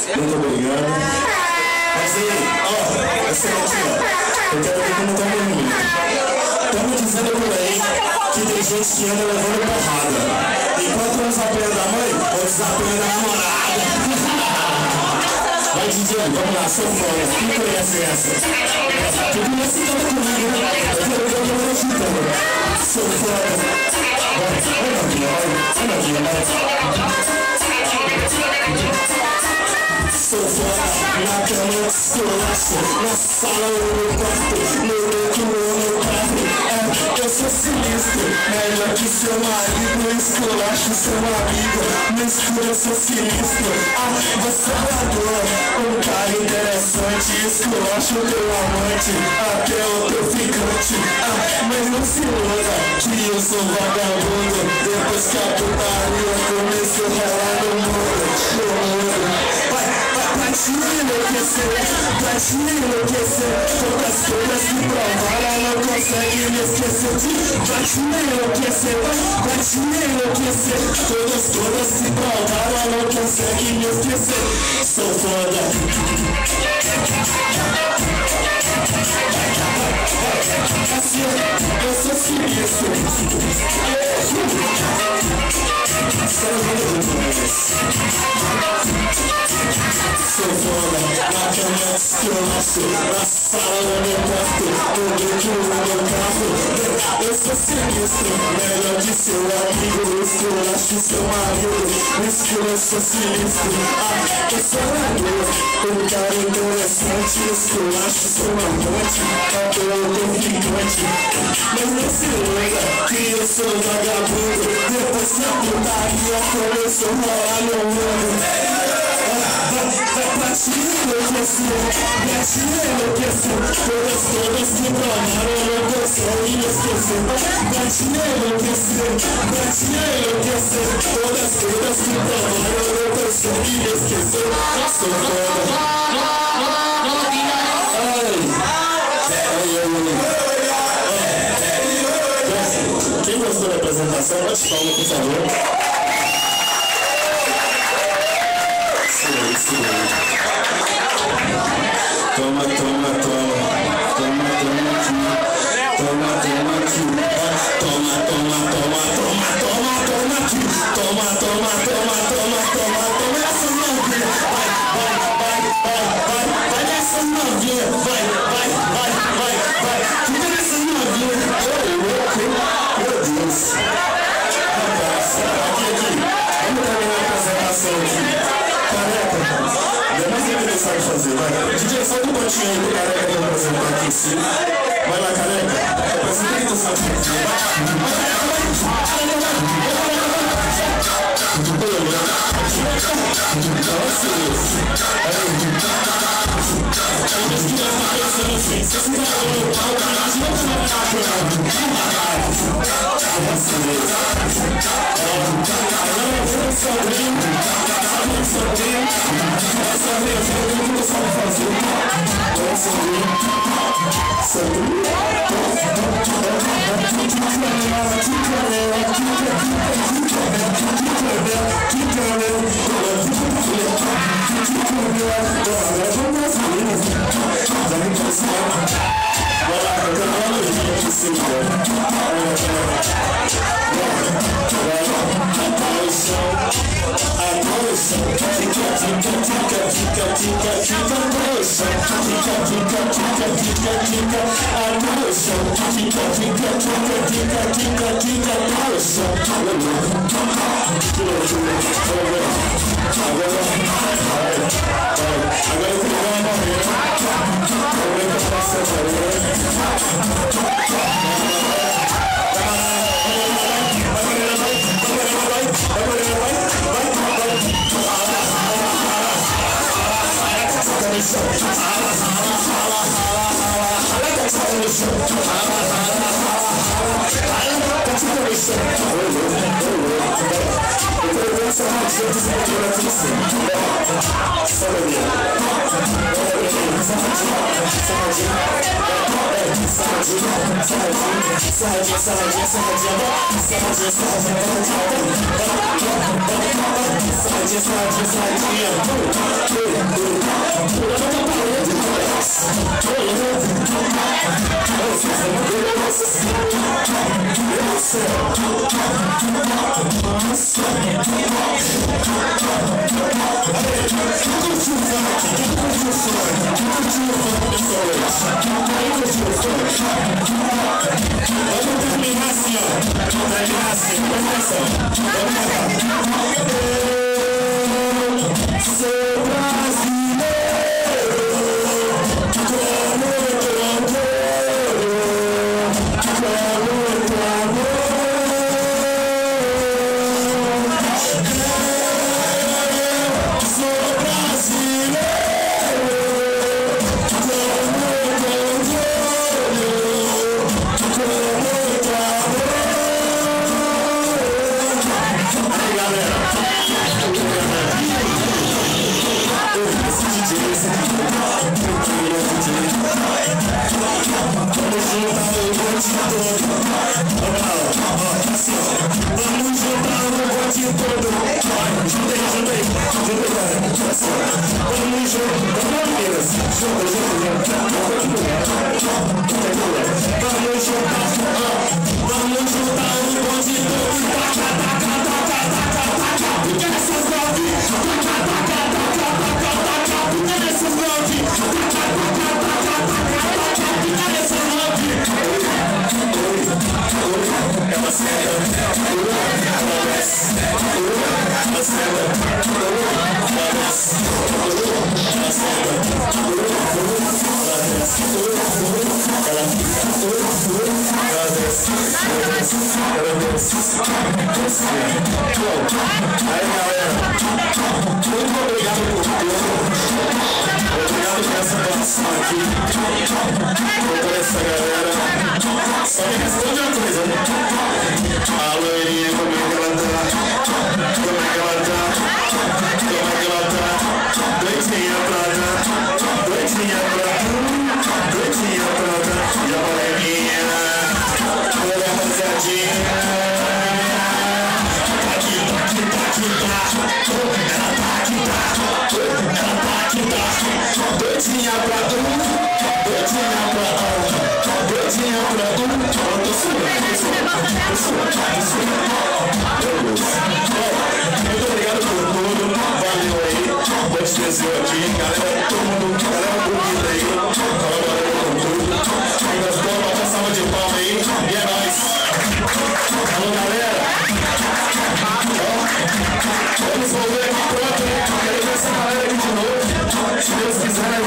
Muito obrigado. Mas aí, ó, essa aqui, ó. Eu quero ver como tá meu menino. Estamos dizendo por aí que tem gente que anda levando porrada. Enquanto um desapanha da mãe, ou desapanha da namorada. Vai, DJ, vamos lá, sou fora. Quem conhece essa? Tu conhece toda comigo, né? Eu quero ver o que eu vou chutando. Sou fora. Vai, novinha, vai. Sou fora, na cama eu esculacho, na sala ou no quarto, no outro ou no quarto. Eu sou sinistro, melhor que seu marido, esculacho seu amigo. No escuro eu sou sinistro, você é ladrão, um cara interessante, esculacho teu amante, até o teu ficante. Mas não se iluda, que eu sou vagabundo, depois que a putaria começou a rolar no mundo. Pra te enlouquecer, todas as coisas que provaram não conseguem me esquecer. Pra te enlouquecer, todas as coisas que provaram não conseguem me esquecer. Sou foda. Assim, eu sou sinistro. Sou foda, na cama esculacho, na sala do meu quarto, no dentro do meu carro. Eu sou sinistro, melhor que seu amigo, esculacho seu marido. No escuro eu sou sinistro, eu sou ladrão, um cara interessante, esculacho seu amante, até o teu ficante. Mas não se iluda, que eu sou vagabundo, depois que a putaria começou a rolar no mundo. Pra te enlouquecer, todas que provaram não conseguem me esquecer. Pra te enlouquecer, todas que provaram não conseguem me esquecer. Sou foda. Quem gostou da apresentação, bate palma, por favor. Toma, toma, toma, toma, toma aqui, toma, toma aqui, toma, toma, toma, toma, toma, toma aqui, toma, toma, toma, toma, toma, toma essa novinha, vai nessa novinha, vai, fica nessa novinha, meu Deus, aqui, vamos terminar a apresentação aqui. Careca, é mais do que ele sabe fazer, vai. DJ, solta um pontinho aí pro careca que eu vou apresentar aqui em cima. Vai lá, careca. Apresenta que tu sabe fazer. Só Vamos volver aqui pronto, hein? Quero ver essa galera aqui de novo. Se Deus quiser.